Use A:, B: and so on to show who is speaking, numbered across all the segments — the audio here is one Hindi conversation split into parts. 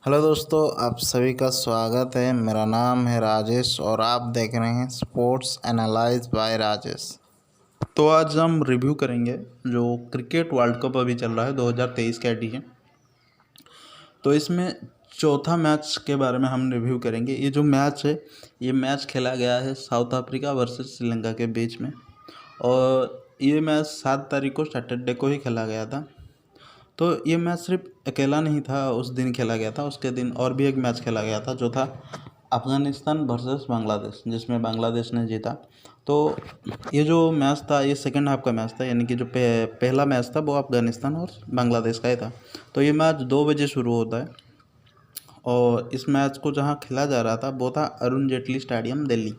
A: हेलो दोस्तों, आप सभी का स्वागत है। मेरा नाम है राजेश और आप देख रहे हैं स्पोर्ट्स एनालाइज बाय राजेश। तो आज हम रिव्यू करेंगे जो क्रिकेट वर्ल्ड कप अभी चल रहा है 2023 का एडिशन। तो इसमें चौथा मैच के बारे में हम रिव्यू करेंगे। ये जो मैच है, ये मैच खेला गया है साउथ अफ्रीका वर्सेस श्रीलंका के बीच में, और ये मैच 7 तारीख को सैटरडे को ही खेला गया था। तो ये मैच सिर्फ अकेला नहीं था, उस दिन खेला गया था, उसके दिन और भी एक मैच खेला गया था जो था अफ़गानिस्तान वर्सेस बांग्लादेश, जिसमें बांग्लादेश ने जीता। तो ये जो मैच था, ये सेकंड हाफ का मैच था, यानी कि जो पहला मैच था वो अफ़गानिस्तान और बांग्लादेश का ही था। तो ये मैच 2 बजे शुरू होता है और इस मैच को जहाँ खेला जा रहा था वो था अरुण जेटली स्टेडियम, दिल्ली।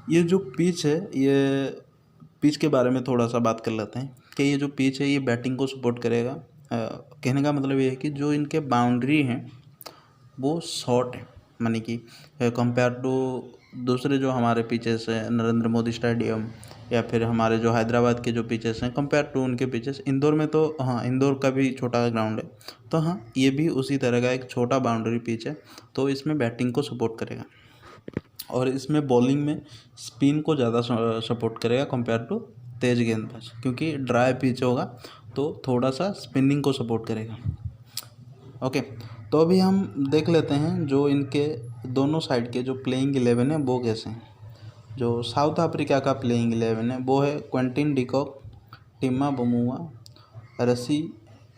A: ये जो पिच है, ये पिच के बारे में थोड़ा सा बात कर लेते हैं कि ये जो पिच है ये बैटिंग को सपोर्ट करेगा। कहने का मतलब ये है कि जो इनके बाउंड्री हैं वो शॉर्ट है, माने कि कंपेयर टू दूसरे जो हमारे पिचेस हैं, नरेंद्र मोदी स्टेडियम या फिर हमारे जो हैदराबाद के जो पिचेस हैं, कंपेयर टू उनके पिचेस। इंदौर में तो हाँ, इंदौर का भी छोटा ग्राउंड है, तो हाँ ये भी उसी तरह का एक छोटा बाउंड्री पिच है। तो इसमें बैटिंग को सपोर्ट करेगा और इसमें बॉलिंग में स्पिन को ज़्यादा सपोर्ट करेगा कंपेयर टू तेज गेंदबाज, क्योंकि ड्राई पिच होगा तो थोड़ा सा स्पिनिंग को सपोर्ट करेगा। ओके, तो अभी हम देख लेते हैं जो इनके दोनों साइड के जो प्लेइंग 11 है वो कैसे हैं। जो साउथ अफ्रीका का प्लेइंग 11 है वो है Quinton de Kock, Timma बमुआ, Rassie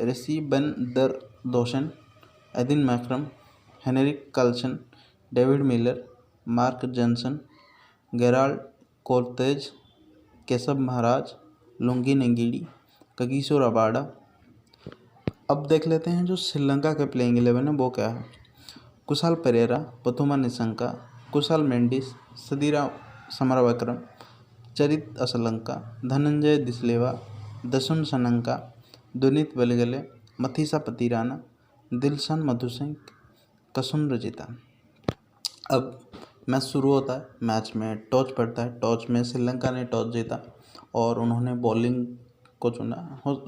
A: Rassie van der Dussen, Aiden Markram, Heinrich Klaasen, David Miller, Marco Jansen, Gerald Coetzee, Keshav Maharaj, Lungi Ngidi, Kagiso Rabada. अब देख लेते हैं जो श्रीलंका के प्लेइंग 11 है वो क्या है। कुशाल पेरेरा, पथुमा निशंका, कुशाल मेंडिस, सदीरा समरवक्रम, चरित असलंका, धनंजय दिसलेवा, दसुन सनंका, दुनित वेलगले, मथीसा पतिराना, दिलशन मधुसिंह, कसुम रजिता। अब मैच शुरू होता है, मैच में टॉस पड़ता है। टॉस में श्रीलंका ने टॉस जीता और उन्होंने बॉलिंग को चुना।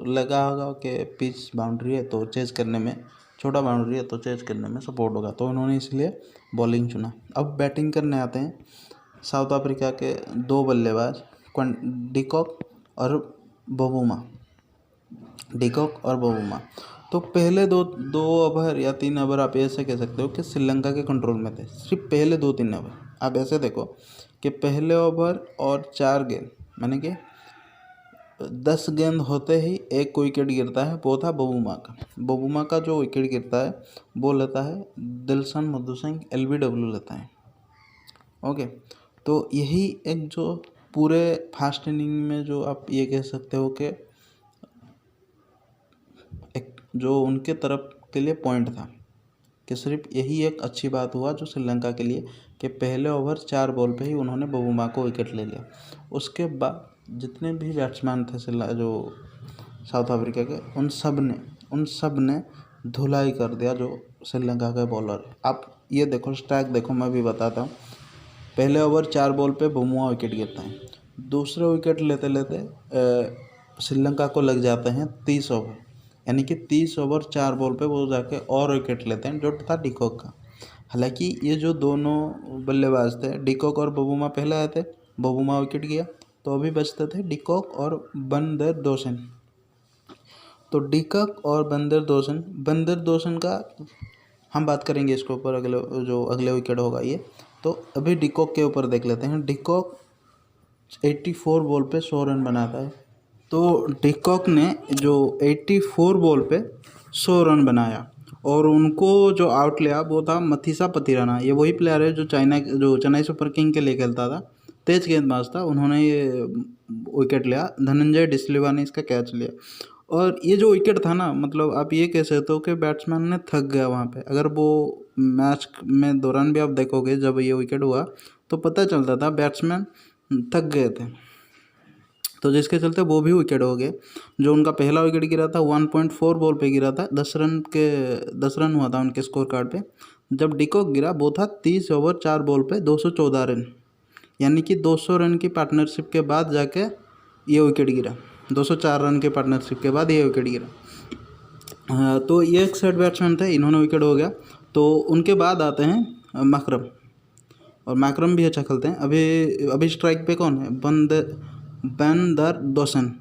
A: लगा होगा कि पिच बाउंड्री है तो चेज करने में, छोटा बाउंड्री है तो चेज करने में सपोर्ट होगा, तो उन्होंने इसलिए बॉलिंग चुना। अब बैटिंग करने आते हैं साउथ अफ्रीका के 2 बल्लेबाज, डिकॉक और बबूमा। डिकॉक और बबूमा तो पहले दो ओवर या 3 ओवर आप ऐसे कह सकते हो कि श्रीलंका के कंट्रोल में थे। सिर्फ पहले 2-3 ओवर आप ऐसे देखो कि पहले ओवर और 4 गेंद, माने कि 10 गेंद होते ही एक विकेट गिरता है, वो था बबूमा का। बबूमा का जो विकेट गिरता है वो लेता है दिलशन मधुसिंह, LBW लेता है। ओके, तो यही एक जो पूरे फास्ट इनिंग में जो आप ये कह सकते हो कि एक जो उनके तरफ के लिए पॉइंट था, कि सिर्फ यही एक अच्छी बात हुआ जो श्रीलंका के लिए कि पहले ओवर 4 बॉल पे ही उन्होंने बबूमा को विकेट ले लिया। उसके बाद जितने भी बैट्समैन थे जो साउथ अफ्रीका के, उन सब ने धुलाई कर दिया जो श्रीलंका के बॉलर। आप ये देखो, स्ट्राइक देखो, मैं भी बताता हूँ। पहले ओवर 4 बॉल पे बमुआ विकेट गिरता है। दूसरे विकेट लेते लेते श्रीलंका को लग जाते हैं 30 ओवर, यानी कि 30 ओवर 4 बॉल पे वो जाके और विकेट लेते हैं, जो था डिकॉक का। हालांकि ये जो दोनों बल्लेबाज थे, डिकॉक और बबूमा पहले आए थे, बबूमा विकेट गया तो अभी बचते थे डिकॉक और बंदर दोसन। तो डिकॉक और बंदर दोसन का हम बात करेंगे इसके ऊपर, अगले विकेट होगा ये। तो अभी डिकॉक के ऊपर देख लेते हैं। डिकॉक 84 बॉल पे 100 रन बनाता है। तो डिकॉक ने जो 84 बॉल पे 100 रन बनाया और उनको जो आउट लिया वो था मथीसा पतिराना। ये वही प्लेयर है जो चेन्नई सुपर किंग के लिए खेलता था, तेज गेंदबाज था। उन्होंने ये विकेट लिया, धनंजय डिसलिवा ने इसका कैच लिया। और ये जो विकेट था ना, मतलब आप ये कह सकते हो कि बैट्समैन ने थक गया वहाँ पे। अगर वो मैच में दौरान भी आप देखोगे, जब ये विकेट हुआ तो पता चलता था बैट्समैन थक गए थे, तो जिसके चलते वो भी विकेट हो गए। जो उनका पहला विकेट गिरा था 1.4 बॉल पे गिरा था, 10 रन हुआ था उनके स्कोर कार्ड पे। जब डिकॉक गिरा वो था 30 ओवर 4 बॉल पे 214 रन, यानी कि 200 रन की पार्टनरशिप के बाद जाके ये विकेट गिरा। 204 रन के पार्टनरशिप के बाद ये विकेट गिरा। तो ये एक सेट बैट्समैन थे, इन्होंने विकेट हो गया। तो उनके बाद आते हैं मैकरम, और मैकरम भी अच्छा खेलते हैं। अभी अभी स्ट्राइक पे कौन है? बंदर दोसन,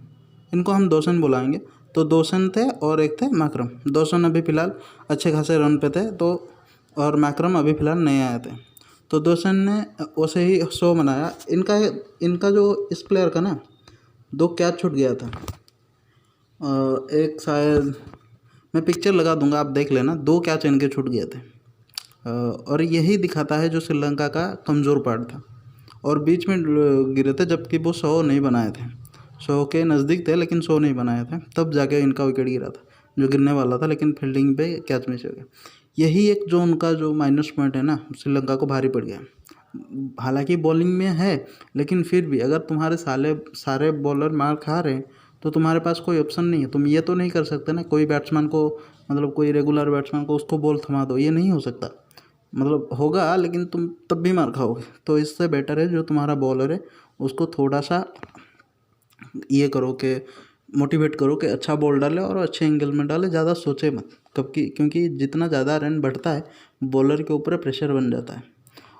A: इनको हम दोसन बुलाएंगे। तो दोसन थे और एक थे मैकरम। दोसन अभी फ़िलहाल अच्छे खासे रन पे थे, तो और मैकरम अभी फ़िलहाल नए आए थे। तो दोसन ने वैसे ही 100 बनाया। इनका जो इस प्लेयर का ना 2 कैच छूट गया था। एक शायद मैं पिक्चर लगा दूंगा, आप देख लेना, 2 कैच इनके छूट गए थे। और यही दिखाता है जो श्रीलंका का कमज़ोर पार्ट था। और बीच में गिरे थे, जबकि वो 100 नहीं बनाए थे, 100 के नज़दीक थे लेकिन 100 नहीं बनाए थे। तब जाके इनका विकेट गिरा था, जो गिरने वाला था, लेकिन फील्डिंग पे कैच मिस हो गया। यही एक जो उनका जो माइनस पॉइंट है ना, श्रीलंका को भारी पड़ गया। हालांकि बॉलिंग में है, लेकिन फिर भी अगर तुम्हारे सारे बॉलर मार खा रहे हैं तो तुम्हारे पास कोई ऑप्शन नहीं है। तुम ये तो नहीं कर सकते ना, कोई बैट्समैन को, मतलब कोई रेगुलर बैट्समैन को उसको बॉल थमा दो, ये नहीं हो सकता। मतलब होगा लेकिन तुम तब भी मार खाओगे। तो इससे बेटर है जो तुम्हारा बॉलर है उसको थोड़ा सा ये करो कि मोटिवेट करो कि अच्छा बॉल डाले और अच्छे एंगल में डाले, ज़्यादा सोचे मत कब की, क्योंकि जितना ज़्यादा रन बढ़ता है बॉलर के ऊपर प्रेशर बन जाता है।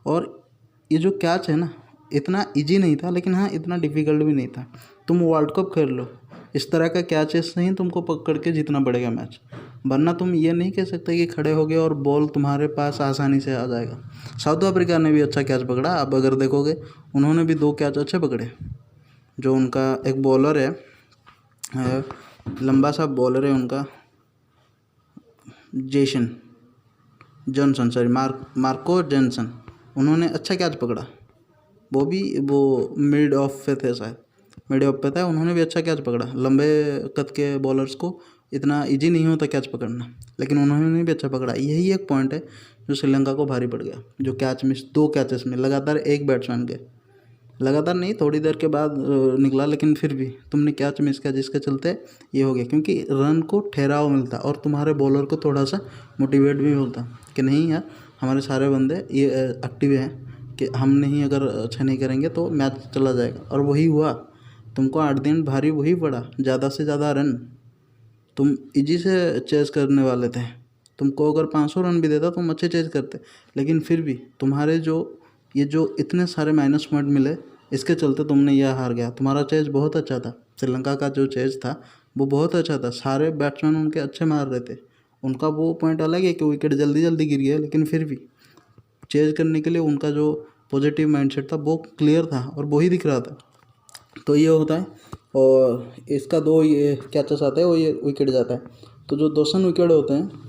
A: और ये जो कैच है ना, इतना इजी नहीं था, लेकिन हाँ इतना डिफ़िकल्ट भी नहीं था। तुम वर्ल्ड कप खेल लो, इस तरह का कैचेस नहीं तुमको पकड़ के जीतना पड़ेगा मैच, वरना तुम ये नहीं कह सकते कि खड़े हो गए और बॉल तुम्हारे पास आसानी से आ जाएगा। साउथ अफ्रीका ने भी अच्छा कैच पकड़ा, अब अगर देखोगे उन्होंने भी 2 कैच अच्छे पकड़े। जो उनका एक बॉलर है, लंबा सा बॉलर है उनका, Jason Johnson, sorry Marco Jansen, उन्होंने अच्छा कैच पकड़ा। वो मिड ऑफ पे थे, शायद मिड ऑफ पे था, उन्होंने भी अच्छा कैच पकड़ा। लंबे कद के बॉलर्स को इतना इजी नहीं होता कैच पकड़ना, लेकिन उन्होंने भी अच्छा पकड़ा। यही एक पॉइंट है जो श्रीलंका को भारी पड़ गया, जो कैच मिस 2 कैचेस में लगातार एक बैट्समैन के, लगातार नहीं थोड़ी देर के बाद निकला, लेकिन फिर भी तुमने कैच मिस किया, जिसके चलते ये हो गया। क्योंकि रन को ठहराव मिलता और तुम्हारे बॉलर को थोड़ा सा मोटिवेट भी मिलता कि नहीं यार हमारे सारे बंदे ये एक्टिव हैं, कि हम नहीं अगर अच्छा नहीं करेंगे तो मैच चला जाएगा। और वही हुआ, तुमको 8 दिन भारी वही पड़ा, ज़्यादा से ज़्यादा रन तुम इजी से चेज़ करने वाले थे। तुमको अगर 500 रन भी देता तुम अच्छे चेज़ करते, लेकिन फिर भी तुम्हारे जो इतने सारे माइनस पॉइंट मिले, इसके चलते तुमने यह हार गया। तुम्हारा चेज़ बहुत अच्छा था, श्रीलंका का जो चेज़ था वो बहुत अच्छा था, सारे बैट्समैन उनके अच्छे मार रहे थे। उनका वो पॉइंट अलग है कि विकेट जल्दी जल्दी गिर गया, लेकिन फिर भी चेज़ करने के लिए उनका जो पॉजिटिव माइंडसेट था वो क्लियर था और वही दिख रहा था। तो ये होता है, और इसका 2 ये कैचेस आते हैं, वो ये विकेट जाता है। तो जो 200 विकेट होते हैं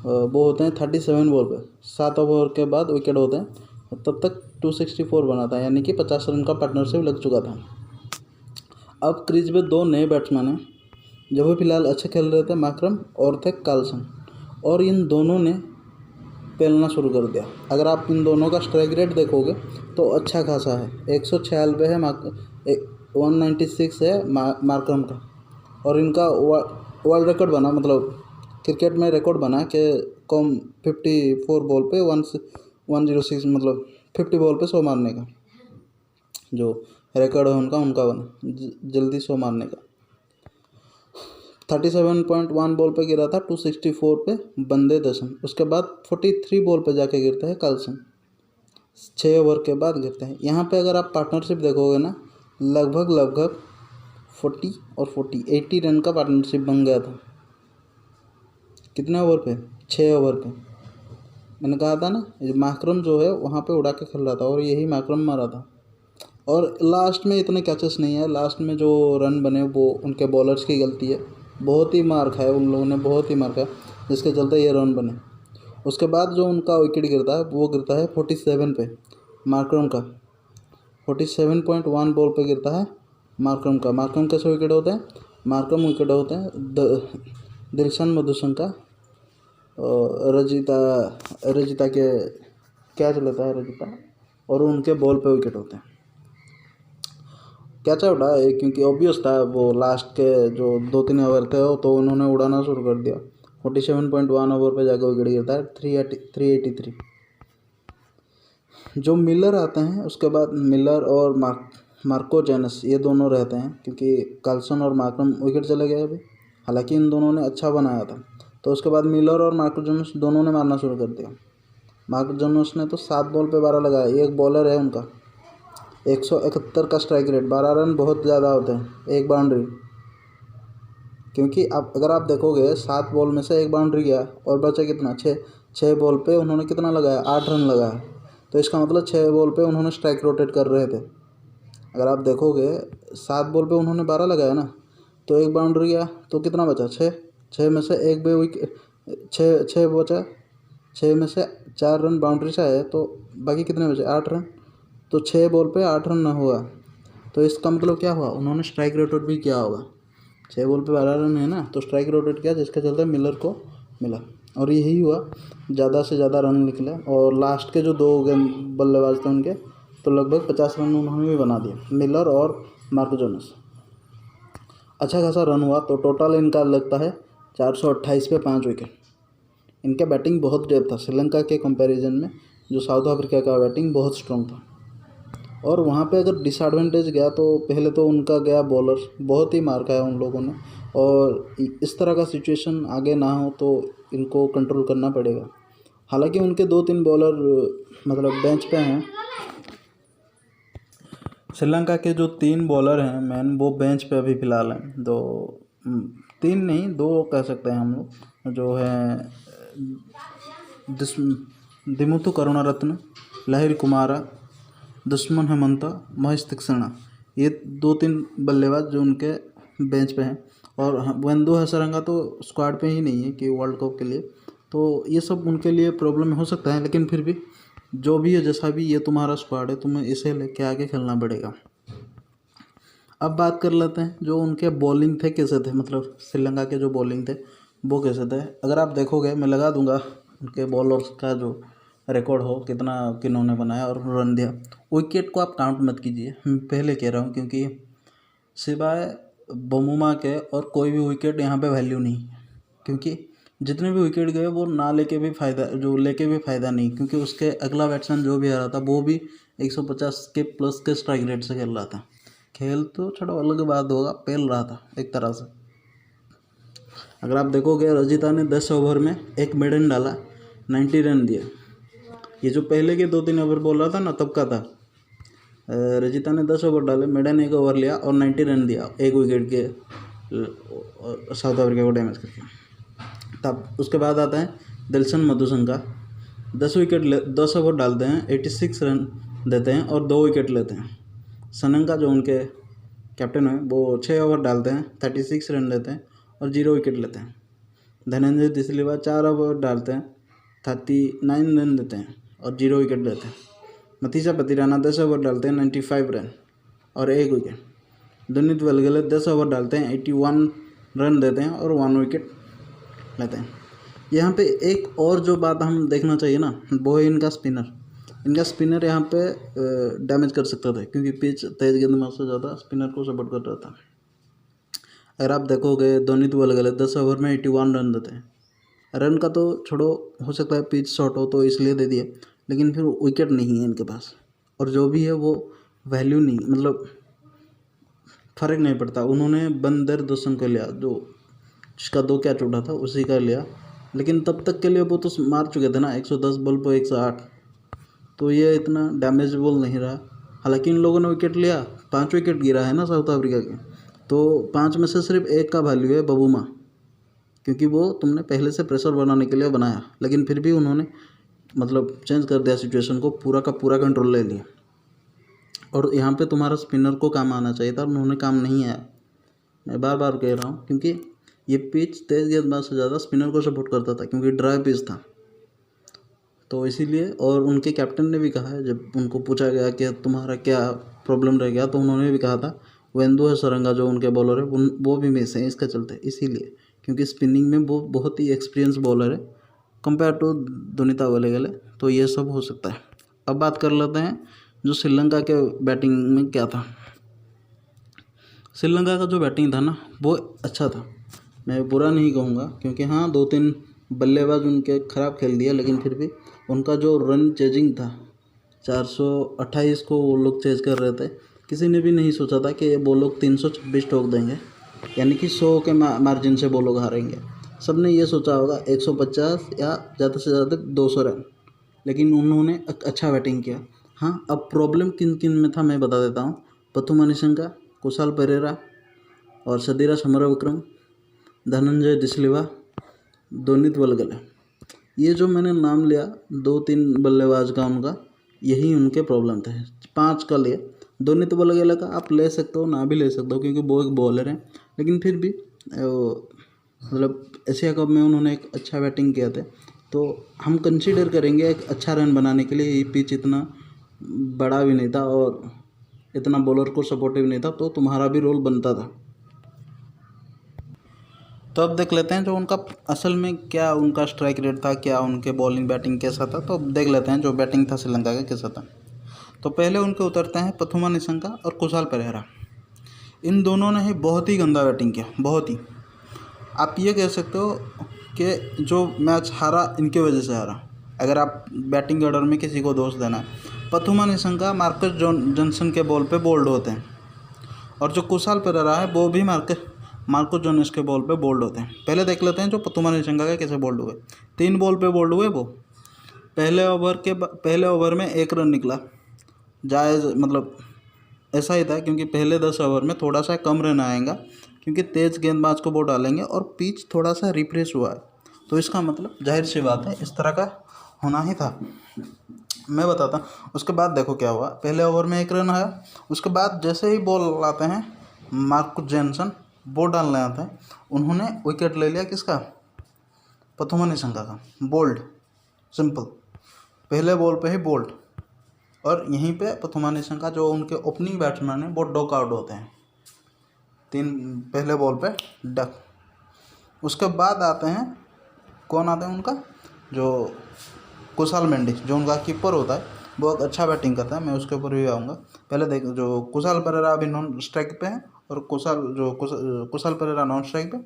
A: वो होते हैं 37 बॉल पे, 7 ओवर के बाद विकेट होते हैं। तब तक 264 बना था, यानी कि 50 रन का पार्टनरशिप लग चुका था। अब क्रीज पे 2 नए बैट्समैन हैं जो भी फिलहाल अच्छे खेल रहे थे, मैकरम और थे कार्लसन, और इन दोनों ने पेलना शुरू कर दिया। अगर आप इन दोनों का स्ट्राइक रेट देखोगे तो अच्छा खासा है, 196 है 196 है मार्करम का। और इनका वर्ल्ड रिकॉर्ड बना, मतलब क्रिकेट में रिकॉर्ड बना कि कम 54 बॉल पे 106, मतलब 50 बॉल पे 100 मारने का जो रिकॉर्ड है उनका बना, जल्दी 100 मारने का। 37.1 बॉल पे गिरा था 264 पे बंदे दसन। उसके बाद 43 बॉल पे जाके गिरते हैं कार्लसन, 6 ओवर के बाद गिरते हैं। यहाँ पे अगर आप पार्टनरशिप देखोगे ना, लगभग 40 और 80 रन का पार्टनरशिप बन गया था। कितने ओवर पे? 6 ओवर पे। मैंने कहा था ना, मैकरम जो है वहाँ पे उड़ा के खेल रहा था और यही मैकरम मारा था। और लास्ट में इतने कैचेस नहीं है, लास्ट में जो रन बने वो उनके बॉलर्स की गलती है। बहुत ही मार खाया उन लोगों ने, बहुत ही मार खाया, जिसके चलते ये रन बने। उसके बाद जो उनका विकेट गिरता है वो गिरता है 47 पे मार्करम का, 47.1 बॉल पे गिरता है मार्करम का। मार्करम कैसे विकेट होते हैं? मार्करम विकेट होते हैं दिलशन मधुशंका, रजिता के कैच लेता है रजिता, और उनके बॉल पे विकेट होते हैं। कैच आउट है क्योंकि ऑब्वियस था, वो लास्ट के जो 2-3 ओवर थे तो उन्होंने उड़ाना शुरू कर दिया। 47.1 ओवर पे जाकर विकेट गिरता है 383। जो मिलर आते हैं उसके बाद, मिलर और मार्को जेनस, ये दोनों रहते हैं क्योंकि कार्लसन और मार्करम विकेट चले गए अभी। हालांकि इन दोनों ने अच्छा बनाया था। तो उसके बाद मिलर और मार्कस जोन्स दोनों ने मारना शुरू कर दिया। मार्कस जोन्स ने तो 7 बॉल पे 12 लगाया। एक बॉलर है उनका 171 का स्ट्राइक रेट, 12 रन बहुत ज़्यादा होते हैं, एक बाउंड्री। क्योंकि आप अगर आप देखोगे 7 बॉल में से एक बाउंड्री गया और बचा कितना, 6 बॉल पे उन्होंने कितना लगाया, 8 रन लगाया। तो इसका मतलब 6 बॉल पे उन्होंने स्ट्राइक रोटेट कर रहे थे। अगर आप देखोगे 7 बॉल पे उन्होंने 12 लगाया ना, तो एक बाउंड्री गया तो कितना बचा, 6 में से एक बे विकेट, 6 बचा, 6 में से 4 रन बाउंड्री से आए, तो बाकी कितने बचे, 8 रन। तो 6 बॉल पे 8 रन ना हुआ, तो इसका मतलब क्या हुआ, उन्होंने स्ट्राइक रोटेट भी किया होगा। 6 बॉल पे 12 रन है ना, तो स्ट्राइक रोटेट किया, जिसके चलते मिलर को मिला और यही हुआ, ज़्यादा से ज़्यादा रन निकले। और लास्ट के जो 2 गेंद बल्लेबाज थे उनके, तो लगभग 50 रन उन्होंने भी बना दिया, मिलर और मार्कस जोन्स। अच्छा खासा रन हुआ। तो टोटल इनका लगता है 428 पे 5 विकेट। इनका बैटिंग बहुत डेप्थ था श्रीलंका के कंपैरिजन में। जो साउथ अफ्रीका का बैटिंग बहुत स्ट्रॉन्ग था। और वहाँ पे अगर डिसएडवांटेज गया तो पहले तो उनका गया बॉलर, बहुत ही मार खाया उन लोगों ने। और इस तरह का सिचुएशन आगे ना हो तो इनको कंट्रोल करना पड़ेगा। हालांकि उनके 2-3 बॉलर मतलब बेंच पे हैं। श्रीलंका के जो 3 बॉलर हैं मैन, वो बेंच पे अभी फ़िलहाल हैं। 3 नहीं, 2 कह सकते हैं हम लोग। जो है दिमुथु करुणारत्न, लहरी कुमारा, दुश्मन हेमंता, महेश तीक्ष्णा, ये 2-3 बल्लेबाज जो उनके बेंच पे हैं। और वेंदु हसरंगा तो स्क्वाड पे ही नहीं है कि वर्ल्ड कप के लिए, तो ये सब उनके लिए प्रॉब्लम हो सकता है। लेकिन फिर भी जो भी है, जैसा भी ये तुम्हारा स्क्वाड है, तुम्हें इसे लेके आगे खेलना पड़ेगा। अब बात कर लेते हैं जो उनके बॉलिंग थे कैसे थे, मतलब श्रीलंका के जो बॉलिंग थे वो कैसे थे। अगर आप देखोगे, मैं लगा दूंगा उनके बॉलर्स का जो रिकॉर्ड हो, कितना किन्होंने बनाया और रन दिया। विकेट को आप काउंट मत कीजिए, मैं पहले कह रहा हूँ, क्योंकि सिवाय बमुमा के और कोई भी विकेट यहाँ पे वैल्यू नहीं। क्योंकि जितने भी विकेट गए वो ना लेके भी फ़ायदा, जो लेके भी फ़ायदा नहीं, क्योंकि उसके अगला बैट्समैन जो भी आ रहा था वो भी 150 के प्लस के स्ट्राइक रेट से खेल रहा था। खेल तो छोड़ो, अलग बात होगा, पेल रहा था एक तरह से। अगर आप देखोगे रजिता ने 10 ओवर में एक मेडन डाला, 90 रन दिए। ये जो पहले के 2-3 ओवर बोल रहा था ना, तब का था। रजिता ने 10 ओवर डाले, मेडन 1 ओवर लिया और 90 रन दिया, एक विकेट के साउथ अफ्रीका को डैमेज करके। तब उसके बाद आता है दिलशन मधुशंका, 10 ओवर डालते हैं, 86 रन देते हैं और 2 विकेट लेते हैं। सनंगा जो उनके कैप्टन है, वो 6 ओवर डालते हैं, 36 रन देते हैं और 0 विकेट लेते हैं। धनंजय डिसिल्वा 4 ओवर डालते हैं, 39 रन देते हैं और 0 विकेट लेते हैं। मतीजा पतिराना 10 ओवर डालते हैं, 95 रन और 1 विकेट। दुनित वलगले 10 ओवर डालते हैं, 81 रन देते हैं और 1 विकेट लेते हैं। यहाँ पे एक और जो बात हम देखना चाहिए ना, वो है इनका स्पिनर। इनका स्पिनर यहाँ पे डैमेज कर सकता था, क्योंकि पिच तेज गेंदबाज से ज़्यादा स्पिनर को सपोर्ट कर रहा था। अगर आप देखोगे दुनित वलगले 10 ओवर में 81 रन देते हैं। रन का तो छोड़ो, हो सकता है पिच शॉट हो तो इसलिए दे दिए, लेकिन फिर विकेट नहीं है इनके पास। और जो भी है वो वैल्यू नहीं, मतलब फ़र्क नहीं पड़ता। उन्होंने बंदर दोसन को लिया, जो जिसका 2 कैच उठा था उसी का लिया, लेकिन तब तक के लिए वो तो मार चुके थे ना 110 बॉल पर 108, तो ये इतना डैमेजेबल नहीं रहा। हालांकि इन लोगों ने विकेट लिया, 5 विकेट गिरा है ना साउथ अफ्रीका के, तो 5 में से सिर्फ 1 का वैल्यू है बबूमा, क्योंकि वो तुमने पहले से प्रेशर बनाने के लिए बनाया। लेकिन फिर भी उन्होंने मतलब चेंज कर दिया सिचुएशन को, पूरा का पूरा कंट्रोल ले लिया। और यहाँ पे तुम्हारा स्पिनर को काम आना चाहिए था, उन्होंने काम नहीं आया। मैं बार बार कह रहा हूँ, क्योंकि ये पिच तेज गेंदबाज से ज़्यादा स्पिनर को सपोर्ट करता था, क्योंकि ड्राई पिच था, तो इसीलिए। और उनके कैप्टन ने भी कहा है, जब उनको पूछा गया कि तुम्हारा क्या प्रॉब्लम रह गया, तो उन्होंने भी कहा था वेंदु हसरंगा जो उनके बॉलर है वो भी मिस हैं इसका चलते, इसीलिए, क्योंकि स्पिनिंग में वो बहुत ही एक्सपीरियंस बॉलर है कंपेयर टू दुनिता वलगले, तो ये सब हो सकता है। अब बात कर लेते हैं जो श्रीलंका के बैटिंग में क्या था। श्रीलंका का जो बैटिंग था ना, वो अच्छा था, मैं बुरा नहीं कहूँगा, क्योंकि हाँ 2-3 बल्लेबाज उनके ख़राब खेल दिया, लेकिन फिर भी उनका जो रन चेजिंग था 428 को वो लोग चेज कर रहे थे। किसी ने भी नहीं सोचा था कि वो लोग 326 ठोक देंगे। यानी कि 100 के मार्जिन से वो लोग हारेंगे। सबने ये सोचा होगा 150 या ज़्यादा से ज़्यादा 200 रन, लेकिन उन्होंने अच्छा बैटिंग किया। हाँ, अब प्रॉब्लम किन किन में था मैं बता देता हूँ। पथुमा निशंका, कुशाल पेरेरा और सदीरा समरविक्रम, धनंजय डिसलिवा, दोनित वलगले, ये जो मैंने नाम लिया 2-3 बल्लेबाज का उनका, यही उनके प्रॉब्लम थे। 5 का लिए दोनित वलगले का आप ले सकते हो, ना भी ले सकते हो, क्योंकि वो एक बॉलर हैं, लेकिन फिर भी मतलब एशिया कप में उन्होंने एक अच्छा बैटिंग किया थे, तो हम कंसीडर करेंगे एक अच्छा रन बनाने के लिए। ये पिच इतना बड़ा भी नहीं था और इतना बॉलर को सपोर्टिव नहीं था, तो तुम्हारा भी रोल बनता था। तो अब देख लेते हैं जो उनका असल में क्या उनका स्ट्राइक रेट था, क्या उनके बॉलिंग बैटिंग कैसा था। तो अब देख लेते हैं जो बैटिंग था श्रीलंका का कैसा था। तो पहले उनके उतरते हैं पथुमा निशंका और कुशाल पेरेरा। इन दोनों ने ही बहुत ही गंदा बैटिंग किया, बहुत ही। आप ये कह सकते हो कि जो मैच हारा इनके वजह से हारा, अगर आप बैटिंग ऑर्डर में किसी को दोष देना है। पथुमा निशंका मार्कस जॉनसन के बॉल पे बोल्ड होते हैं, और जो कुशाल पेरेरा है वो भी मार्को जोनस के बॉल पे बोल्ड होते हैं। पहले देख लेते हैं जो पथुमा निशंका के कैसे बोल्ड हुए। 3 बॉल पे बोल्ड हुए वो। पहले ओवर में 1 रन निकला, जायज़, मतलब ऐसा ही था, क्योंकि पहले 10 ओवर में थोड़ा सा कम रन आएगा, क्योंकि तेज़ गेंदबाज को वो डालेंगे और पिच थोड़ा सा रिफ्रेश हुआ है, तो इसका मतलब जाहिर सी बात है इस तरह का होना ही था। मैं बताता हूँ। उसके बाद देखो क्या हुआ। पहले ओवर में 1 रन आया, उसके बाद जैसे ही बॉल लाते हैं मार्कस जॉनसन, बॉल डालने आते हैं, उन्होंने विकेट ले लिया किसका, पथुमा निशंका का। बोल्ड, सिंपल, पहले बॉल पे ही बोल्ड। और यहीं पे पथुमा निशंका जो उनके ओपनिंग बैट्समैन हैं वो डॉक आउट होते हैं, 3 पहले बॉल पे डक। उसके बाद आते हैं, कौन आते हैं उनका, जो कुशाल मेंडिस, जो उनका कीपर होता है, वो अच्छा बैटिंग करता है, मैं उसके ऊपर भी आऊँगा। पहले देख, जो कुशाल पेरेरा अभी नॉन स्ट्राइक पे है, और कुशाल पेरेरा नॉन स्ट्राइक पे,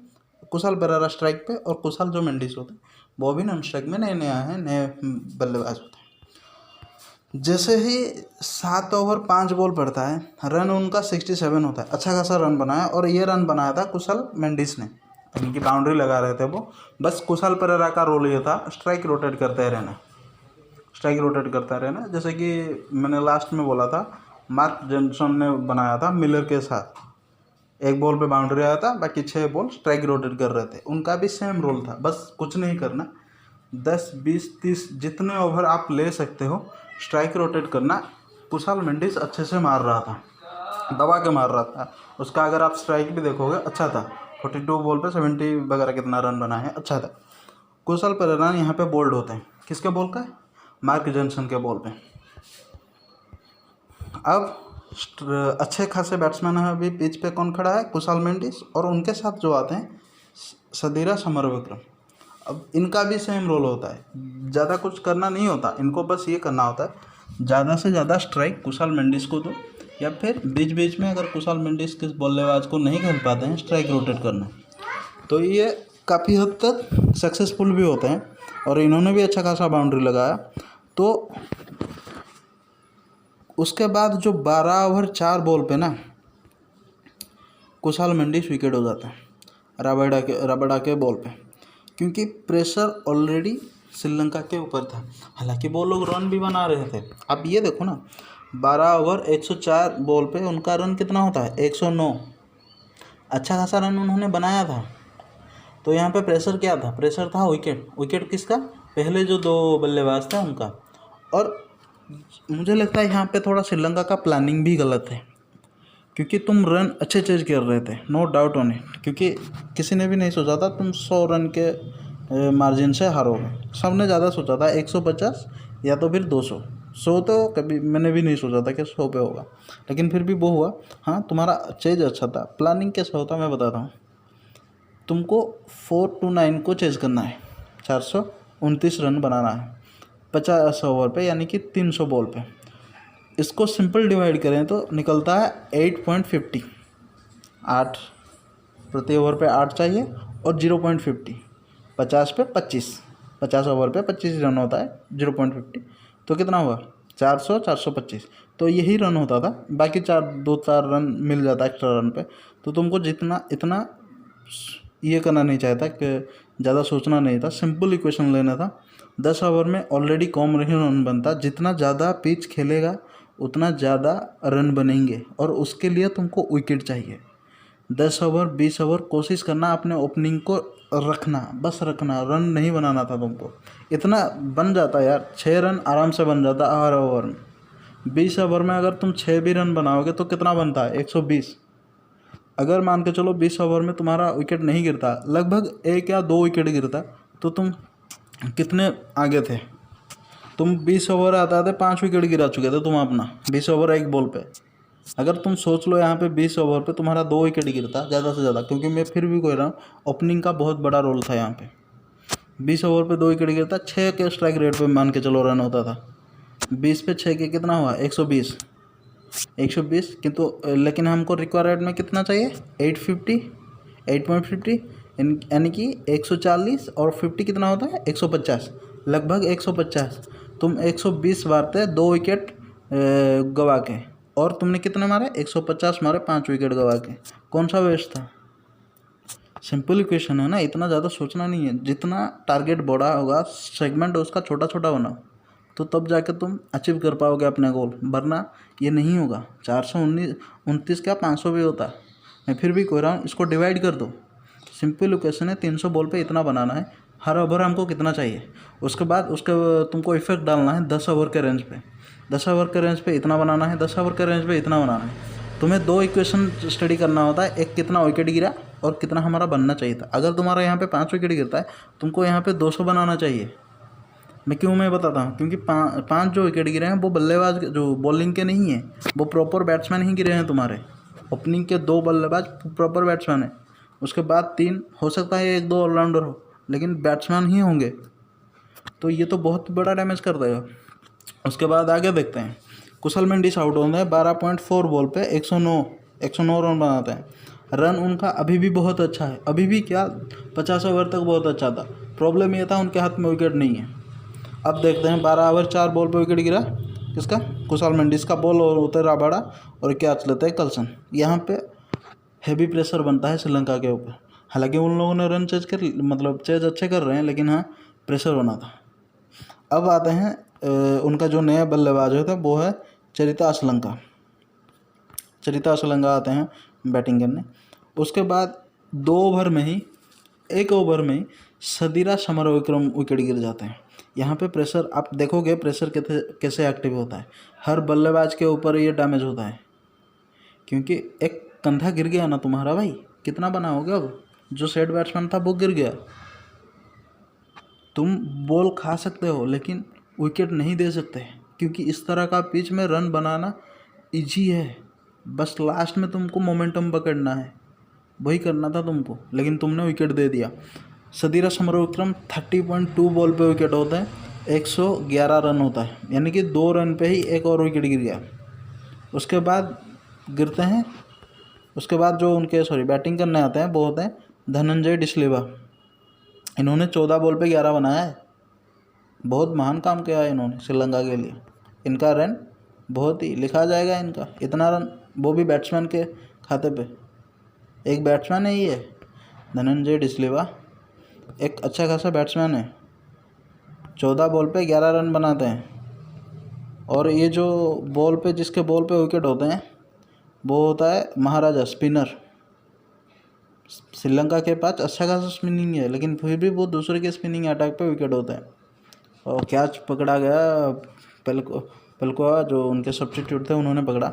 A: कुशाल पेरेरा स्ट्राइक पे, और कुशाल जो मेंडिस होते हैं वो भी नॉन स्ट्राइक में नए आए हैं, नए बल्लेबाज होते हैं। जैसे ही 7 ओवर 5 बॉल पड़ता है, रन उनका 67 होता है। अच्छा खासा रन बनाया, और ये रन बनाया था कुशाल मेंडिस ने, इनकी बाउंड्री लगा रहे थे वो। बस कुशाल पेरेरा का रोल ये था स्ट्राइक रोटेट करते रहना, जैसे कि मैंने लास्ट में बोला था, मार्क जॉनसन ने बनाया था मिलर के साथ। 1 बॉल पे बाउंड्री आया था, बाकी 6 बॉल स्ट्राइक रोटेट कर रहे थे। उनका भी सेम रोल था, बस कुछ नहीं करना, 10, 20, 30 जितने ओवर आप ले सकते हो स्ट्राइक रोटेट करना। कुशाल मेंडिस अच्छे से मार रहा था, दबा के मार रहा था। उसका अगर आप स्ट्राइक भी देखोगे अच्छा था, 42 बॉल पे 70 वगैरह कितना रन बना है, अच्छा था। कुशाल पेरेरा यहाँ पे बोल्ड होते हैं, किसके बॉल का, मार्क जॉनसन के बॉल पे। अब अच्छे खासे बैट्समैन है अभी पिच पे, कौन खड़ा है, कुशाल मेंडिस, और उनके साथ जो आते हैं सदीरा समरविक्रम। अब इनका भी सेम रोल होता है, ज़्यादा कुछ करना नहीं होता इनको, बस ये करना होता है ज़्यादा से ज़्यादा स्ट्राइक कुशाल मेंडिस को दो, या फिर बीच बीच में अगर कुशाल मेंडिस किस बल्लेबाज को नहीं खेल पाते हैं स्ट्राइक रोटेट करना, तो ये काफ़ी हद तक सक्सेसफुल भी होते हैं। और इन्होंने भी अच्छा खासा बाउंड्री लगाया। तो उसके बाद जो 12 ओवर 4 बॉल पे ना कुशाल मेंडिस विकेट हो जाता है राबाडा के बॉल पे, क्योंकि प्रेशर ऑलरेडी श्रीलंका के ऊपर था। हालांकि वो लोग रन भी बना रहे थे। अब ये देखो ना, 12 ओवर 104 बॉल पे उनका रन कितना होता है, 109। अच्छा खासा रन उन्होंने बनाया था। तो यहाँ पे प्रेशर क्या था, प्रेशर था विकेट किसका, पहले जो 2 बल्लेबाज थे उनका। और मुझे लगता है यहाँ पे थोड़ा श्रीलंका का प्लानिंग भी गलत है, क्योंकि तुम रन अच्छे चेज कर रहे थे, नो डाउट ऑन इट, क्योंकि किसी ने भी नहीं सोचा था तुम 100 रन के मार्जिन से हारोगे। सबने ज़्यादा सोचा था 150 या तो फिर 200। 100 तो कभी मैंने भी नहीं सोचा था कि 100 पे होगा, लेकिन फिर भी वो हुआ। हाँ, तुम्हारा चेज अच्छा था। प्लानिंग कैसा होता मैं बताता हूँ। तुमको 4-9 को चेज करना है, 429 रन बनाना है 50 ओवर पे, यानी कि 300 बॉल पे। इसको सिंपल डिवाइड करें तो निकलता है 8.50, 8 प्रति ओवर पे 8 चाहिए, और 0.50, 50 पे 25, 50 ओवर पे 25 रन होता है, 0.50, तो कितना हुआ 400 425, तो यही रन होता था। बाकी 2-4 रन मिल जाता एक्स्ट्रा रन पे। तो तुमको जितना इतना ये करना नहीं चाहता कि ज़्यादा सोचना नहीं था, सिंपल इक्वेशन लेना था। 10 ओवर में ऑलरेडी कम रन बनता, जितना ज़्यादा पिच खेलेगा उतना ज़्यादा रन बनेंगे, और उसके लिए तुमको विकेट चाहिए। 10 ओवर 20 ओवर कोशिश करना अपने ओपनिंग को रखना, बस रखना, रन नहीं बनाना था तुमको। इतना बन जाता यार, 6 रन आराम से बन जाता हर ओवर में। 20 ओवर में अगर तुम 6 भी रन बनाओगे तो कितना बनता है, 120। अगर मान के चलो 20 ओवर में तुम्हारा विकेट नहीं गिरता, लगभग 1 या 2 विकेट गिरता, तो तुम कितने आगे थे। तुम 20 ओवर आते आते 5 विकेट गिरा चुके थे तुम अपना, 20 ओवर एक बॉल पे। अगर तुम सोच लो यहाँ पे 20 ओवर पे तुम्हारा 2 विकेट गिरता ज़्यादा से ज़्यादा, क्योंकि मैं फिर भी कह रहा हूँ ओपनिंग का बहुत बड़ा रोल था यहाँ पे। 20 ओवर पे 2 विकेट गिरता, 6 के स्ट्राइक रेट पे मान के चलो रन होता था। 20 पे 6 के कितना हुआ, 120। 120 किंतु लेकिन हमको रिक्वायर्ड में कितना चाहिए, 850, 8.50, यानी कि 140 और 50 कितना होता है, 150, लगभग 150। तुम 120 मारते 2 विकेट गवा के, और तुमने कितने मारे, 150 मारे 5 विकेट गवा के। कौन सा वेस्ट था। सिंपल इक्वेशन है ना, इतना ज़्यादा सोचना नहीं है। जितना टारगेट बड़ा होगा, सेगमेंट उसका छोटा छोटा बनाओ, तो तब जाके तुम अचीव कर पाओगे अपने गोल, वरना ये नहीं होगा। 429 क्या 500 भी होता, मैं फिर भी कह रहा हूँ इसको डिवाइड कर दो। सिंपल इक्वेशन है, 300 बॉल पे इतना बनाना है, हर ओवर हमको कितना चाहिए। उसके बाद तुमको इफेक्ट डालना है 10 ओवर के रेंज पे। 10 ओवर के रेंज पे इतना बनाना है, 10 ओवर के रेंज पे इतना बनाना है। तुम्हें 2 इक्वेशन स्टडी करना होता है, एक कितना विकेट गिरा और कितना हमारा बनना चाहिए था। अगर तुम्हारा यहाँ पे 5 विकेट गिरता है, तुमको यहाँ पे 200 बनाना चाहिए। मैं बताता हूँ, क्योंकि 5 जो विकेट गिरे हैं वो बल्लेबाज जो बॉलिंग के नहीं है, वो प्रॉपर बैट्समैन ही गिरे हैं तुम्हारे। ओपनिंग के 2 बल्लेबाज प्रॉपर बैट्समैन है, उसके बाद 3 हो सकता है 1-2 ऑलराउंडर हो, लेकिन बैट्समैन ही होंगे। तो ये तो बहुत बड़ा डैमेज कर देगा। उसके बाद आगे देखते हैं, कुशल मेंडिस आउट होते हैं 12.4 बॉल पे 109 रन बनाते हैं। रन उनका अभी भी बहुत अच्छा है, अभी भी क्या 50 ओवर तक बहुत अच्छा था। प्रॉब्लम ये था उनके हाथ में विकेट नहीं है। अब देखते हैं 12 ओवर 4 बॉल पे विकेट गिरा किसका, कुशल मेंडिस का। बॉल होता है राबाडा और कैच लेते हैं कल्सन। यहाँ पे हैवी प्रेशर बनता है श्रीलंका के ऊपर। हालांकि उन लोगों ने रन चेज अच्छे कर रहे हैं, लेकिन हाँ प्रेशर बना था। अब आते हैं उनका जो नया बल्लेबाज होता है वो है चरिता अशलंगा आते हैं बैटिंग करने। उसके बाद 1 ओवर में ही सदीरा समरविक्रम विकेट गिर जाते हैं। यहाँ पे प्रेशर आप देखोगे, प्रेशर कैसे एक्टिव होता है, हर बल्लेबाज के ऊपर ये डैमेज होता है। क्योंकि एक कंधा गिर गया ना तुम्हारा भाई, कितना बनाओगे। अब जो सेट बैट्समैन था वो गिर गया। तुम बॉल खा सकते हो लेकिन विकेट नहीं दे सकते, क्योंकि इस तरह का पिच में रन बनाना इजी है। बस लास्ट में तुमको मोमेंटम पकड़ना है, वही करना था तुमको, लेकिन तुमने विकेट दे दिया। सदीरा समरविक्रम 30.2 बॉल पे विकेट होता है, 111 रन होता है, यानी कि 2 रन पे ही एक और विकेट गिर गया। उसके बाद गिरते हैं, उसके बाद जो उनके बैटिंग करने आते हैं वो होते हैं धनंजय डिसलिवा। इन्होंने 14 बॉल पे 11 बनाया है, बहुत महान काम किया है इन्होंने श्रीलंका के लिए। इनका रन बहुत ही लिखा जाएगा, इनका इतना रन, वो भी बैट्समैन के खाते पे। एक बैट्समैन है ये धनंजय डिसलिवा, एक अच्छा खासा बैट्समैन है। 14 बॉल पे 11 रन बनाते हैं। और ये जो जिसके बॉल पे विकेट होते हैं वो होता है महाराजा स्पिनर। श्रीलंका के पास अच्छा खासा स्पिनिंग है, लेकिन फिर भी वो दूसरे के स्पिनिंग अटैक पे विकेट होता है। और कैच पकड़ा गया, पलकुआ जो उनके सब्स्टिट्यूट थे उन्होंने पकड़ा।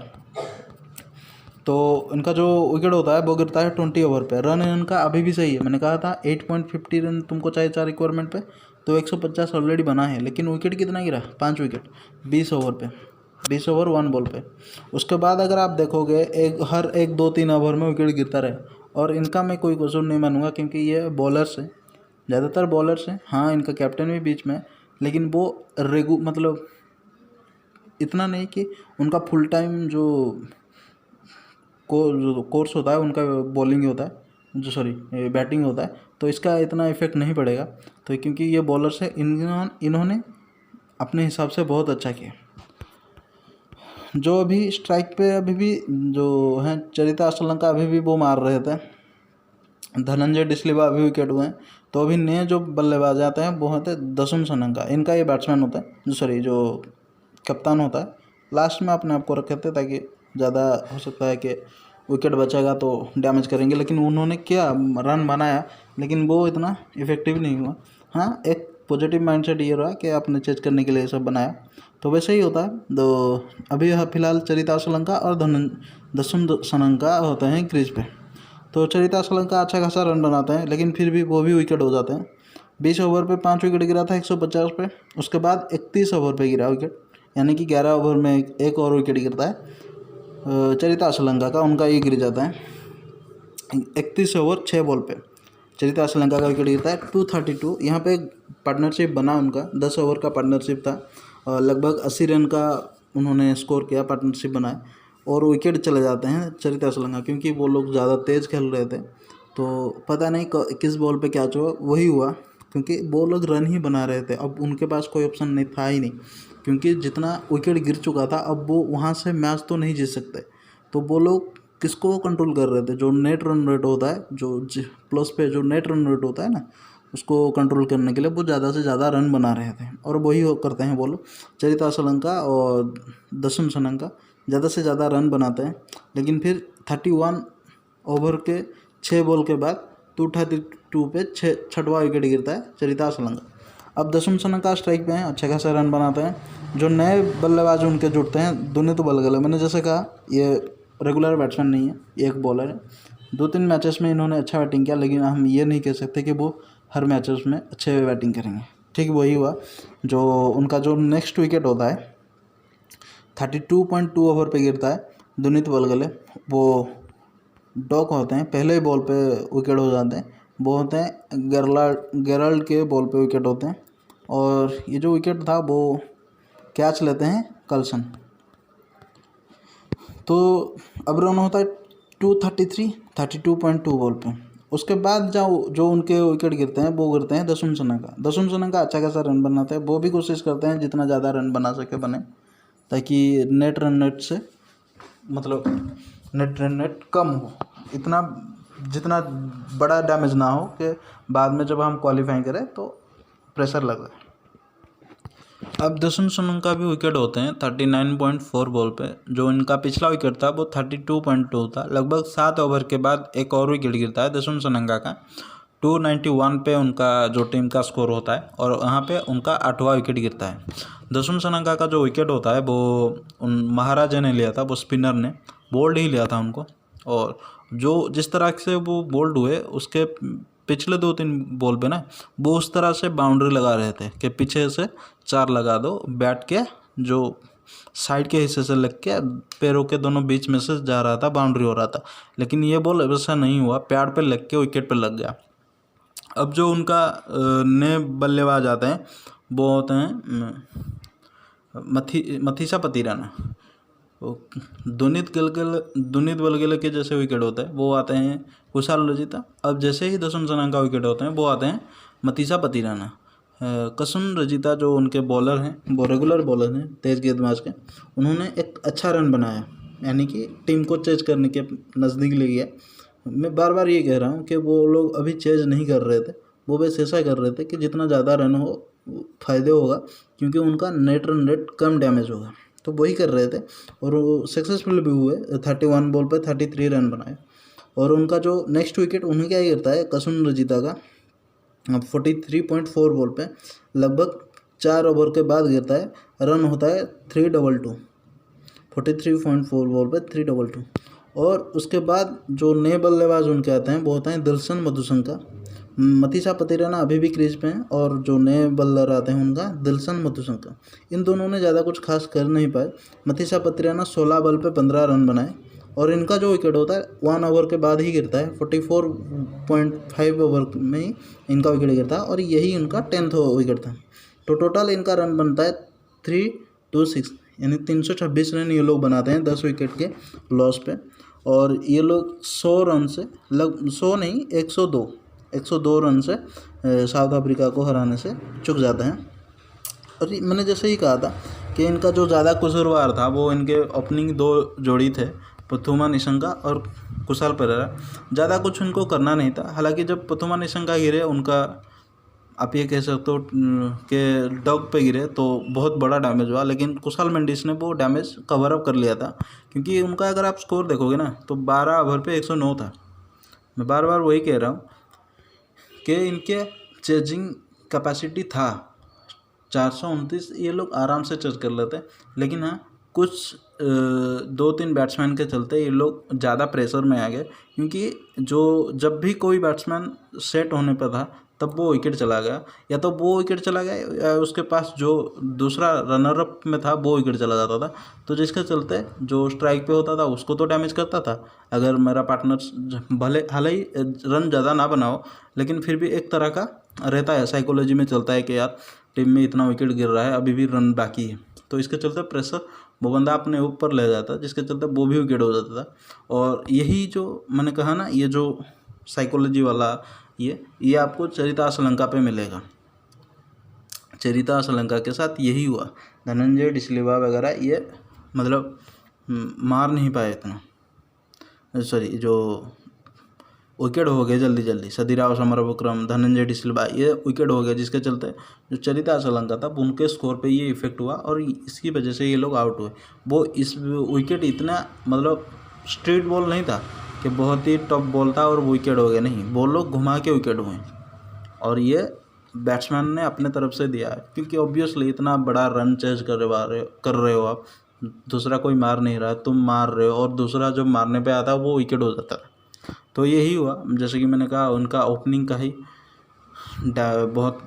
A: तो इनका जो विकेट होता है वो गिरता है 20 ओवर पे। रन इनका अभी भी सही है, मैंने कहा था 8.50 रन तुमको चाहिए 4 रिक्वायरमेंट पे, तो 150 ऑलरेडी बना है। लेकिन विकेट कितना गिरा, 5 विकेट 20 ओवर पे, 20 ओवर 1 बॉल पे। उसके बाद अगर आप देखोगे हर 1-2-3 ओवर में विकेट गिरता रहे। और इनका मैं कोई कसूर नहीं मानूंगा, क्योंकि ये बॉलर्स हैं, ज़्यादातर बॉलर्स हैं। हाँ इनका कैप्टन भी बीच में, लेकिन वो इतना नहीं कि उनका फुल टाइम जो कोर्स होता है उनका बॉलिंग होता है, बैटिंग होता है, तो इसका इतना इफेक्ट नहीं पड़ेगा। तो क्योंकि ये बॉलर्स है, इन्होंने अपने हिसाब से बहुत अच्छा किया। जो अभी स्ट्राइक पे अभी भी जो हैं चरिता अश्वलंका अभी भी वो मार रहे थे, धनंजय डिसलिवा अभी विकेट हुए हैं। तो अभी नए जो बल्लेबाज आते हैं वो होते हैं दसुम सनंगा, इनका ये बैट्समैन होता है, जो कप्तान होता है। लास्ट में अपने आप को रखे थे ताकि ज़्यादा हो सकता है कि विकेट बचेगा तो डैमेज करेंगे, लेकिन उन्होंने क्या रन बनाया, लेकिन वो इतना इफेक्टिव नहीं हुआ। हाँ, एक पॉजिटिव माइंडसेट ये रहा कि आपने चेज करने के लिए सब बनाया, तो वैसे ही होता है। तो अभी फिलहाल चरिता अश्वलंका और दसुम सनंगा होते हैं क्रीज पे। तो चरिता अश्वलंका अच्छा खासा रन बनाते हैं, लेकिन फिर भी वो भी विकेट हो जाते हैं। 20 ओवर पे 5 विकेट गिरा था 150 पे। उसके बाद 31 ओवर पे गिरा विकेट, यानी कि 11 ओवर में एक और विकेट गिरता है चरिता अश्वलंका का, उनका ये गिर जाता है 31 ओवर 6 बॉल पे चरिता अश्वलंका का विकेट गिरता है 232। यहाँ पे पार्टनरशिप बना उनका, 10 ओवर का पार्टनरशिप था, लगभग 80 रन का उन्होंने स्कोर किया, पार्टनरशिप बनाए, और विकेट चले जाते हैं चरिता अश्वलंका, क्योंकि वो लोग ज़्यादा तेज़ खेल रहे थे। तो पता नहीं किस बॉल पे क्या हुआ, वही हुआ, क्योंकि वो लोग रन ही बना रहे थे। अब उनके पास कोई ऑप्शन नहीं था ही नहीं, क्योंकि जितना विकेट गिर चुका था अब वो वहाँ से मैच तो नहीं जीत सकते। तो वो लोग किसको कंट्रोल कर रहे थे, जो नेट रन रेट होता है, जो प्लस पे जो नेट रन रेट होता है ना, उसको कंट्रोल करने के लिए वो ज़्यादा से ज़्यादा रन बना रहे थे, और वही करते हैं वो लोग। चरिता अश्वलंका और दसुम सनंगा ज़्यादा से ज़्यादा रन बनाते हैं, लेकिन फिर 31 ओवर के 6 बॉल के बाद 232 पे छठवां विकेट गिरता है चरिता अश्वलंका। अब दसुम सनंगा स्ट्राइक पे हैं, अच्छा खासा रन बनाते हैं। जो नए बल्लेबाज उनके जुड़ते हैं दुनित बलगले, मैंने जैसे कहा ये रेगुलर बैट्समैन नहीं है, ये एक बॉलर है। 2-3 मैचेस में इन्होंने अच्छा बैटिंग किया, लेकिन हम ये नहीं कह सकते कि वो हर मैचेस में अच्छे बैटिंग करेंगे। ठीक वही हुआ, जो उनका जो नेक्स्ट विकेट होता है 32.2 ओवर पे गिरता है दुनित बलगले। वो डॉक होते हैं, पहले ही बॉल पे विकेट हो जाते हैं, वो होते हैं गेराल्ड के बॉल पे विकेट होते हैं। और ये जो विकेट था वो कैच लेते हैं कल्सन। तो अब रन होता है 32.2 बॉल पे। उसके बाद जो उनके विकेट गिरते हैं वो गिरते हैं दसुम सनंगा अच्छा खासा रन बनाते हैं। वो भी कोशिश करते हैं जितना ज़्यादा रन बना सके बने, ताकि नेट रन रेट से मतलब नेट रन रेट कम हो, इतना जितना बड़ा डैमेज ना हो कि बाद में जब हम क्वालिफाई करें तो प्रेशर लगे। अब दसुम सनंगा का भी विकेट होते हैं 39.4 बॉल पे। जो इनका पिछला विकेट था वो 32.2 था। लगभग 7 ओवर के बाद एक और विकेट गिरता है दसुम सनंगा का 291 पे उनका जो टीम का स्कोर होता है, और वहाँ पे उनका 8वां विकेट गिरता है। दसुम सनंगा का जो विकेट होता है वो उन महाराजा ने लिया था, वो स्पिनर ने बोल्ड ही लिया था उनको, और जो जिस तरह से वो बोल्ड हुए उसके पिछले 2-3 बॉल पे ना वो उस तरह से बाउंड्री लगा रहे थे कि पीछे से 4 लगा दो, बैट के जो साइड के हिस्से से लग के पैरों के दोनों बीच में से जा रहा था, बाउंड्री हो रहा था। लेकिन ये बॉल वैसा नहीं हुआ, पैड पे लग के विकेट पे लग गया। अब जो उनका नए बल्लेबाज आते हैं वो होते हैं मथीसा पतिराना। दुनित बलगले के जैसे विकेट होते हैं वो आते हैं कुशाल रजिता। अब जैसे ही दसुम सनंगा विकेट होते हैं वो आते हैं मथीसा पतिराना। कुसुम रजिता जो उनके बॉलर हैं, वो रेगुलर बॉलर हैं, तेज़ गेंदबाज के, उन्होंने एक अच्छा रन बनाया, यानी कि टीम को चेज करने के नज़दीक ले गया। मैं बार बार ये कह रहा हूँ कि वो लोग अभी चेज नहीं कर रहे थे, वो बस ऐसा कर रहे थे कि जितना ज़्यादा रन हो फ़ायदे होगा, क्योंकि उनका नेट रन रेट कम डैमेज होगा, तो वही कर रहे थे। और वो सक्सेसफुल भी हुए, 31 बॉल पे 33 रन बनाए। और उनका जो नेक्स्ट विकेट उन्हें क्या गिरता है कुसुम रजिता का 43.4 बॉल पे, लगभग 4 ओवर के बाद गिरता है। रन होता है 322, 43.4 बॉल पे 322। और उसके बाद जो नए बल्लेबाज उनके आते हैं वो होते हैं दिलशन मधुशंका। मथीसा पतिराना अभी भी क्रीज पे हैं, और जो नए बल्लर आते हैं उनका दिलशन मधुशंका। इन दोनों ने ज़्यादा कुछ खास कर नहीं पाए। मथीसा पतिराना 16 बॉल पे 15 रन बनाए, और इनका जो विकेट होता है 1 ओवर के बाद ही गिरता है, 44.5 ओवर में ही इनका विकेट गिरता है, और यही उनका 10th विकेट था। तो टोटल इनका रन बनता है 326, यानी 326 रन ये लोग बनाते हैं 10 विकेट के लॉस पे। और ये लोग 100 रन से 102 रन से साउथ अफ्रीका को हराने से चूक जाते हैं। और मैंने जैसे ही कहा था कि इनका जो ज़्यादा कसूरवार था वो इनके ओपनिंग 2 जोड़ी थे, पथुमा निशंका और कुशाल पेरेरा। ज़्यादा कुछ उनको करना नहीं था। हालांकि जब पथुमा निशंका गिरे, उनका आप ये कह सकते हो कि डॉग पे गिरे तो बहुत बड़ा डैमेज हुआ, लेकिन कुशाल मेंडिस ने वो डैमेज कवर अप कर लिया था। क्योंकि उनका अगर आप स्कोर देखोगे ना तो 12 ओवर पे 109 था। मैं बार बार वही कह रहा हूँ कि इनके चेजिंग कैपेसिटी था 429, ये लोग आराम से चेज कर लेते। लेकिन हाँ, कुछ 2-3 बैट्समैन के चलते ये लोग ज़्यादा प्रेशर में आ गए, क्योंकि जब भी कोई बैट्समैन सेट होने पर था तब वो विकेट चला गया, या तो वो विकेट चला गया या उसके पास जो दूसरा रनर अप में था वो विकेट चला जाता था। तो जिसके चलते जो स्ट्राइक पे होता था उसको तो डैमेज करता था। अगर मेरा पार्टनर भले हाल ही रन ज़्यादा ना बनाओ, लेकिन फिर भी एक तरह का रहता है, साइकोलॉजी में चलता है कि यार टीम में इतना विकेट गिर रहा है, अभी भी रन बाकी है। तो इसके चलते प्रेशर वो बंदा अपने ऊपर ले जाता, जिसके चलते वो भी विकेट हो जाता था। और यही जो मैंने कहा ना, ये जो साइकोलॉजी वाला ये आपको चरिता श्रीलंका पे मिलेगा। चरिता श्रीलंका के साथ यही हुआ। धनंजय डिसिल्वा वगैरह ये मतलब मार नहीं पाए इतना, सॉरी जो विकेट हो गए जल्दी जल्दी। सदीराव समरविक्रम, धनंजय डिसिल्वा ये विकेट हो गए, जिसके चलते जो चरिता श्रीलंका था उनके स्कोर पे ये इफेक्ट हुआ और इसकी वजह से ये लोग आउट हुए। वो इस विकेट इतना मतलब स्ट्रेट बॉल नहीं था कि बहुत ही टफ बॉल था और विकेट हो गए, नहीं, वो लोग घुमा के विकेट हुए। और ये बैट्समैन ने अपने तरफ से दिया है, क्योंकि ऑब्वियसली इतना बड़ा रन चेज कर रहे हो आप, दूसरा कोई मार नहीं रहा, तुम मार रहे हो और दूसरा जब मारने पे आता वो विकेट हो जाता है। तो यही हुआ। जैसे कि मैंने कहा, उनका ओपनिंग का ही बहुत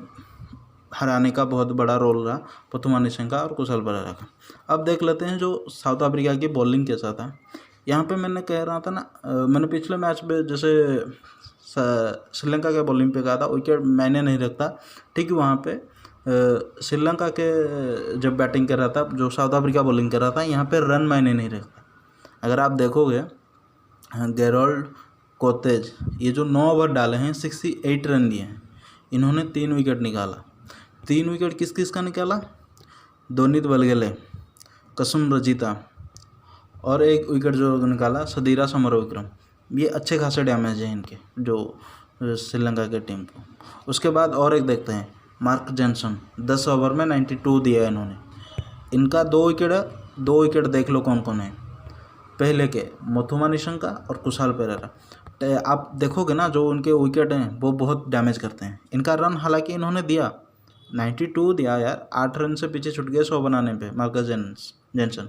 A: हराने का बहुत बड़ा रोल रहा, पथुमा निशंका और कुशाल पेरेरा का। अब देख लेते हैं जो साउथ अफ्रीका की बॉलिंग कैसा था। यहाँ पे मैंने कह रहा था ना, मैंने पिछले मैच में जैसे श्रीलंका के बॉलिंग पे कहा था विकेट मैंने नहीं रखता, ठीक। वहाँ पे श्रीलंका के जब बैटिंग कर रहा था, जो साउथ अफ्रीका बॉलिंग कर रहा था, यहाँ पे रन मैंने नहीं रखता। अगर आप देखोगे, गेरोल्ड कोतेज ये जो 9 ओवर डाले हैं 68 रन दिए हैं, इन्होंने 3 विकेट निकाला। 3 विकेट किस किस का निकाला? दोनित बल्गेले, कसम रजीता, और 1 विकेट जो निकाला सदीरा समरविक्रम। ये अच्छे खासे डैमेज हैं इनके जो श्रीलंका के टीम को। उसके बाद और एक देखते हैं, मार्क जेनसन, 10 ओवर में 92 दिया है इन्होंने। इनका 2 विकेट देख लो कौन कौन है। पहले के पथुमा निशंका और कुशाल पेरेरा। आप देखोगे ना, जो उनके विकेट हैं वो बहुत डैमेज करते हैं। इनका रन हालांकि इन्होंने दिया 92 दिया यार, 8 रन से पीछे छूट गए 100 बनाने पे मार्कस जेनसन,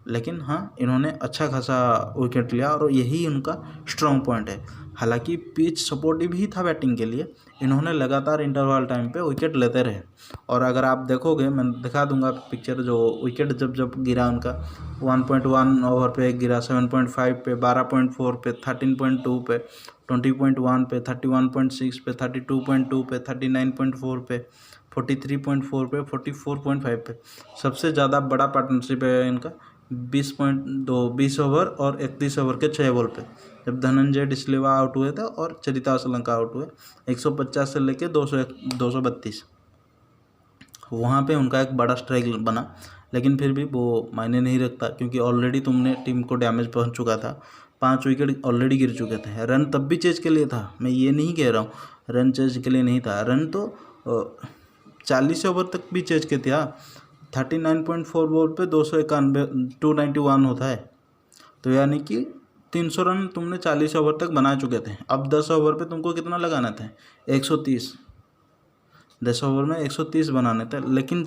A: लेकिन हाँ इन्होंने अच्छा खासा विकेट लिया और यही उनका स्ट्रॉन्ग पॉइंट है। हालांकि पिच सपोर्टिव ही था बैटिंग के लिए, इन्होंने लगातार इंटरवल टाइम पे विकेट लेते रहे। और अगर आप देखोगे, मैं दिखा दूंगा पिक्चर, जो विकेट जब गिरा उनका 1.1 ओवर पे गिरा, 7.5 पे, 12.4 पे, 13.2 पे, 20.1 पे, 31.6 पे, 32.2 पे, 39.4 पे, 43.4 पे, 44.5 पे। सबसे ज़्यादा बड़ा पार्टनरशिप है इनका 20 ओवर और 31 ओवर के 6 बॉल पे, जब धनंजय डिसिल्वा आउट हुए थे और चरिता श्रीलंका आउट हुए। 150 से लेके 232 वहाँ पे उनका एक बड़ा स्ट्राइक बना, लेकिन फिर भी वो मायने नहीं रखता, क्योंकि ऑलरेडी तुमने टीम को डैमेज पहुँच चुका था। 5 विकेट ऑलरेडी गिर चुके थे। रन तब भी चेज के लिए था, मैं ये नहीं कह रहा हूँ रन चेज के लिए नहीं था। रन तो 40 ओवर तक भी चेज के थे। 39.4 बॉल पे 291 होता है, तो यानी कि 300 रन तुमने 40 ओवर तक बना चुके थे। अब 10 ओवर पे तुमको कितना लगाना था? 130। 10 ओवर में 130 बनाने थे, लेकिन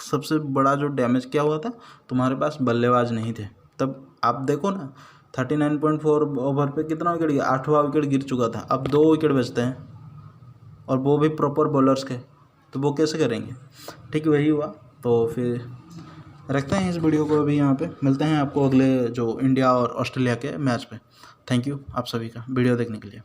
A: सबसे बड़ा जो डैमेज क्या हुआ था, तुम्हारे पास बल्लेबाज नहीं थे। तब आप देखो ना, 39.4 ओवर पे कितना विकेट गया? 8वां विकेट गिर चुका था। अब 2 विकेट बचते हैं, और वो भी प्रॉपर बॉलर्स के, तो वो कैसे करेंगे? ठीक वही हुआ। तो फिर रखते हैं इस वीडियो को अभी यहाँ पे, मिलते हैं आपको अगले जो इंडिया और ऑस्ट्रेलिया के मैच पे। थैंक यू आप सभी का वीडियो देखने के लिए।